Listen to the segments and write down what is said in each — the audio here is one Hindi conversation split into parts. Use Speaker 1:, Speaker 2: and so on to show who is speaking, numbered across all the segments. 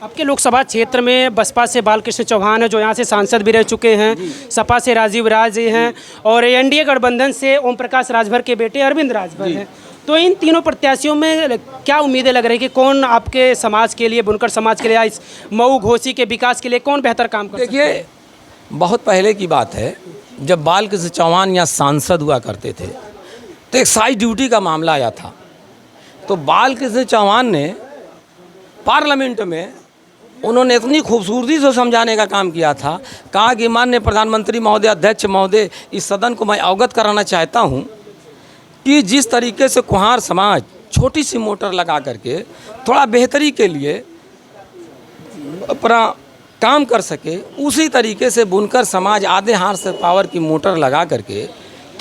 Speaker 1: आपके लोकसभा क्षेत्र में बसपा से बालकृष्ण चौहान है जो यहाँ से सांसद भी रह चुके हैं, सपा से राजीव राज जी हैं और एनडीए गठबंधन से ओम प्रकाश राजभर के बेटे अरविंद राजभर हैं। तो इन तीनों प्रत्याशियों में क्या उम्मीदें लग रही कि कौन आपके समाज के लिए, बुनकर समाज के लिए, इस मऊ घोसी के विकास के लिए कौन बेहतर काम कर सकता है?
Speaker 2: देखिए, बहुत पहले की बात है जब बालकृष्ण चौहान यहाँ सांसद हुआ करते थे तो एक्साइज ड्यूटी का मामला आया था। तो बालकृष्ण चौहान ने पार्लियामेंट में उन्होंने इतनी खूबसूरती से समझाने का काम किया था, कहा कि माननीय प्रधानमंत्री महोदय, अध्यक्ष महोदय, इस सदन को मैं अवगत कराना चाहता हूं कि जिस तरीके से कुम्हार समाज छोटी सी मोटर लगा करके थोड़ा बेहतरी के लिए अपना काम कर सके, उसी तरीके से बुनकर समाज आधे हाथ से पावर की मोटर लगा करके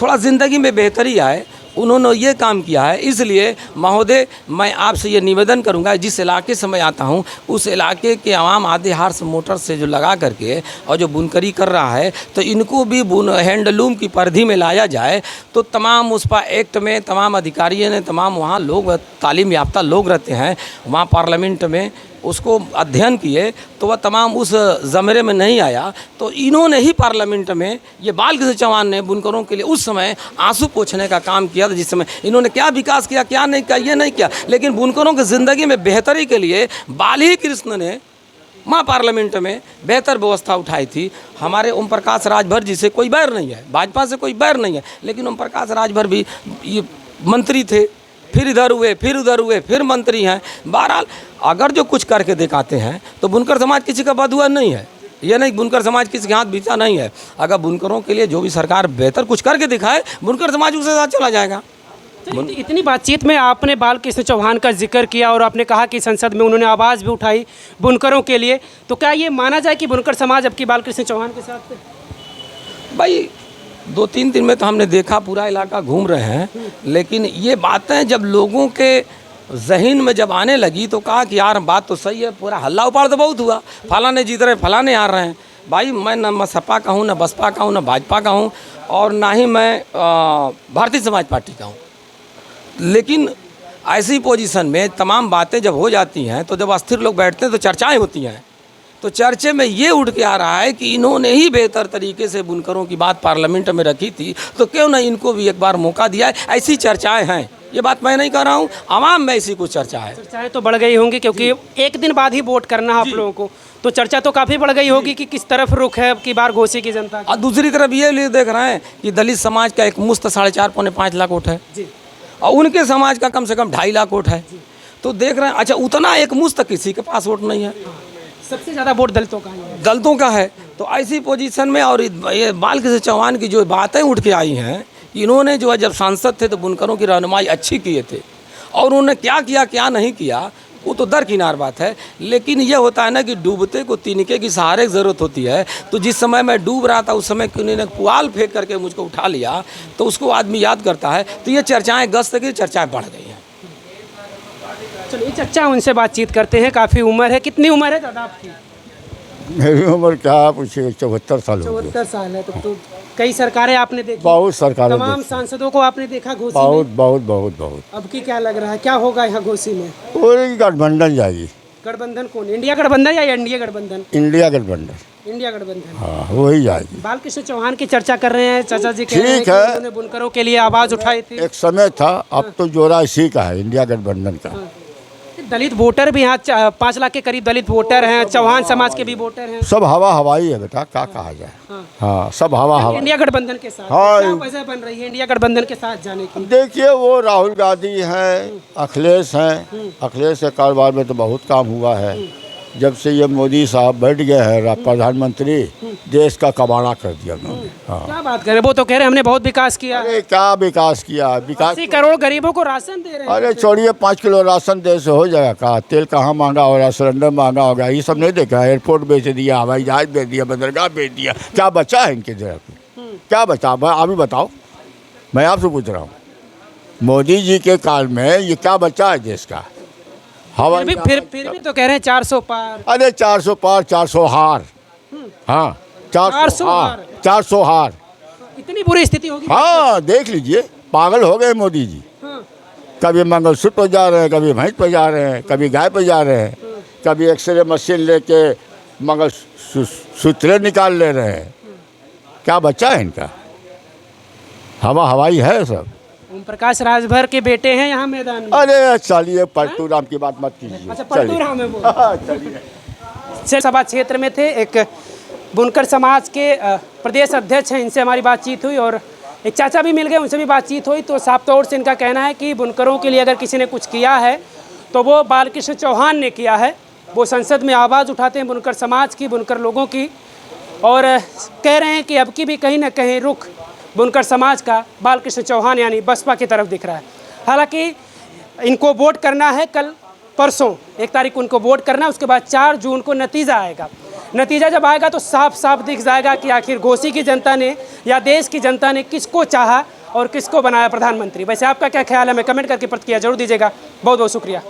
Speaker 2: थोड़ा ज़िंदगी में बेहतरी आए, उन्होंने ये काम किया है। इसलिए महोदय, मैं आपसे ये निवेदन करूंगा, जिस इलाके से मैं आता हूं उस इलाके के आवाम आधे हाथ मोटर से जो लगा करके और जो बुनकरी कर रहा है तो इनको भी हैंडलूम की परिधि में लाया जाए। तो तमाम उस पर एक्ट में तमाम अधिकारियों ने, तमाम वहाँ लोग तालीम याफ्ता लोग रहते हैं वहाँ पार्लियामेंट में, उसको अध्ययन किए तो वह तमाम उस ज़मरे में नहीं आया। तो इन्होंने ही पार्लियामेंट में, ये बालकृष्ण चौहान ने बुनकरों के लिए उस समय आंसू पोंछने का काम किया था, जिस समय इन्होंने क्या विकास किया, क्या नहीं किया, ये नहीं किया, लेकिन बुनकरों की ज़िंदगी में बेहतरी के लिए बाली कृष्ण ने माँ पार्लियामेंट में बेहतर व्यवस्था उठाई थी। हमारे ओम प्रकाश राजभर जी से कोई बैर नहीं है, भाजपा से कोई बैर नहीं है, लेकिन ओम प्रकाश राजभर भी ये मंत्री थे, फिर इधर हुए, फिर उधर हुए, फिर मंत्री हैं। बहरहाल अगर जो कुछ करके दिखाते हैं तो बुनकर समाज किसी का बदुआ नहीं है, ये नहीं बुनकर समाज किसी के हाथ बीता नहीं है। अगर बुनकरों के लिए जो भी सरकार बेहतर कुछ करके दिखाए, बुनकर समाज उसके साथ चला जाएगा।
Speaker 1: इतनी बातचीत में आपने बालकृष्ण चौहान का जिक्र किया और आपने कहा कि संसद में उन्होंने आवाज़ भी उठाई बुनकरों के लिए, तो क्या ये माना जाए कि बुनकर समाज अब की बालकृष्ण चौहान के साथ?
Speaker 2: भाई 2-3 दिन में तो हमने देखा, पूरा इलाका घूम रहे हैं, लेकिन ये बातें जब लोगों के जहन में जब आने लगी तो कहा कि यार बात तो सही है, पूरा हल्ला उपाड़ तो बहुत हुआ, फलाने जीत रहे, फलाने हार रहे हैं। भाई मैं न सपा का हूँ, न बसपा का हूँ, न भाजपा का हूँ, और ना ही मैं भारतीय समाज पार्टी का हूँ, लेकिन ऐसी पोजीशन में तमाम बातें जब हो जाती हैं तो जब अस्थिर लोग बैठते हैं तो चर्चाएँ होती हैं। तो चर्चे में ये उठ के आ रहा है कि इन्होंने ही बेहतर तरीके से बुनकरों की बात पार्लियामेंट में रखी थी, तो क्यों ना इनको भी एक बार मौका दिया है। ऐसी चर्चाएं हैं, ये बात मैं नहीं कर रहा हूँ, आवाम में ऐसी कुछ चर्चा है।
Speaker 1: चर्चाएं तो बढ़ गई होंगी क्योंकि एक दिन बाद ही वोट करना है आप लोगों को, तो चर्चा तो काफ़ी बढ़ गई होगी कि किस तरफ रुख है अब की बार घोसी की जनता।
Speaker 2: और दूसरी तरफ ये देख रहे हैं कि दलित समाज का एक मुश्त 4.5-5 लाख वोट है और उनके समाज का कम से कम 2.5 लाख वोट है। तो देख रहे हैं, अच्छा उतना एक मुश्त किसी के पास वोट नहीं है,
Speaker 1: सबसे ज़्यादा वोट दलितों का है,
Speaker 2: दलितों का है। तो ऐसी पोजीशन में और ये बालकृष्ण चौहान की जो बातें उठ के आई हैं, इन्होंने जो है जब सांसद थे तो बुनकरों की रहनुमाई अच्छी किए थे, और उन्होंने क्या किया क्या नहीं किया वो तो दरकिनार बात है। लेकिन ये होता है ना कि डूबते को तिनके की सहारे की ज़रूरत होती है। तो जिस समय मैं डूब रहा था उस समय उन्होंने पुआल फेंक करके मुझको उठा लिया, तो उसको आदमी याद करता है। तो ये चर्चाएँ गश्त की चर्चाएँ बढ़ गई हैं।
Speaker 1: चलिए चर्चा उनसे बातचीत करते हैं। काफ़ी उम्र है, कितनी उम्र है दादा आपकी?
Speaker 3: मेरी उम्र क्या पूछिए, 74 साल हो गई।
Speaker 1: 74 साल है। तो कई सरकारें आपने देखी,
Speaker 3: बहुत सरकारें
Speaker 1: तमाम
Speaker 3: देखी।
Speaker 1: सांसदों को आपने देखा घोसी
Speaker 3: बहुत
Speaker 1: में।
Speaker 3: बहुत बहुत बहुत।
Speaker 1: अब की क्या लग रहा है, क्या होगा यहाँ घोसी में?
Speaker 3: पूरी गठबंधन जाएगी।
Speaker 1: गठबंधन कौन, इंडिया गठबंधन या एनडीए गठबंधन?
Speaker 3: इंडिया गठबंधन।
Speaker 1: इंडिया गठबंधन,
Speaker 3: हाँ वही जाएगी।
Speaker 1: बालकृष्ण चौहान की चर्चा कर रहे हैं, चाचा जी कह रहे हैं
Speaker 3: ठीक
Speaker 1: कि
Speaker 3: है।
Speaker 1: उन्होंने बुनकरों के लिए आवाज़ उठाई थी।
Speaker 3: एक समय था, अब तो जोरा इसी का है, इंडिया गठबंधन का।
Speaker 1: दलित वोटर भी यहाँ 5 लाख के करीब दलित वोटर हैं, चौहान समाज के भी वोटर हैं।
Speaker 3: सब हवा हवाई है बेटा, क्या कहा जाए। हाँ सब हवा हवा।
Speaker 1: इंडिया गठबंधन के साथ
Speaker 3: हाँ।
Speaker 1: क्या वजह बन रही है इंडिया गठबंधन के साथ जाने की?
Speaker 3: देखिए वो राहुल गांधी हैं, अखिलेश हैं। अखिलेश के कारोबार में तो बहुत काम हुआ है। जब से ये मोदी साहब बैठ गए हैं प्रधानमंत्री, देश का कबाड़ा कर दिया उन्होंने। हाँ।
Speaker 1: क्या बात करें, वो तो कह रहे हैं हमने बहुत विकास किया।
Speaker 3: अरे क्या विकास किया, विकास
Speaker 1: 80 करोड़ गरीबों को राशन दे रहे हैं।
Speaker 3: अरे छोड़िए, 5 किलो राशन दे से हो जाएगा का? तेल कहाँ महंगा हो रहा है, सिलेंडर महंगा हो गया, ये सब नहीं देखा? एयरपोर्ट बेच दिया, हवाई जहाज बेच दिया, बंदरगाह बेच दिया, क्या बचा है इनके जगह पे? क्या बचा? अभी बताओ, मैं आपसे पूछ रहा हूँ, मोदी जी के काल में ये क्या बचा है देश का? हवा
Speaker 1: फिर भी तो कह रहे हैं 400 पार।
Speaker 3: अरे 400 पार, 400 हार। हाँ 400 हार, 400 हार।
Speaker 1: इतनी बुरी स्थिति होगी?
Speaker 3: हाँ देख लीजिए, पागल हो गए मोदी जी।
Speaker 1: हाँ।
Speaker 3: कभी मंगलसूत्र पर जा रहे हैं, कभी भैंस पर जा रहे हैं, कभी गाय पर जा रहे हैं। कभी एक्सरे मशीन लेके मगर सूत्रे निकाल ले रहे हैं। क्या बच्चा है इनका? हवाई है सब।
Speaker 1: ओम प्रकाश राजभर के बेटे हैं यहाँ मैदान में।
Speaker 3: अरे चलिए पलटू राम की बात मत कीजिए।
Speaker 1: अच्छा, पलटू राम है वो।
Speaker 3: चलिए।
Speaker 1: सभा क्षेत्र में थे, एक बुनकर समाज के प्रदेश अध्यक्ष हैं, इनसे हमारी बातचीत हुई और एक चाचा भी मिल गए, उनसे भी बातचीत हुई। तो साफ तौर से इनका कहना है कि बुनकरों के लिए अगर किसी ने कुछ किया है तो वो बालकृष्ण चौहान ने किया है। वो संसद में आवाज़ उठाते हैं बुनकर समाज की, बुनकर लोगों की, और कह रहे हैं कि अब की भी कहीं ना कहीं रुख बुनकर समाज का बालकृष्ण चौहान यानी बसपा की तरफ दिख रहा है। हालांकि इनको वोट करना है कल परसों 1 तारीख को उनको वोट करना है, उसके बाद 4 जून को नतीजा आएगा। नतीजा जब आएगा तो साफ साफ दिख जाएगा कि आखिर घोसी की जनता ने या देश की जनता ने किसको चाहा और किसको बनाया प्रधानमंत्री। वैसे आपका क्या ख्याल है? हमें कमेंट करके प्रतिक्रिया जरूर दीजिएगा। बहुत बहुत शुक्रिया।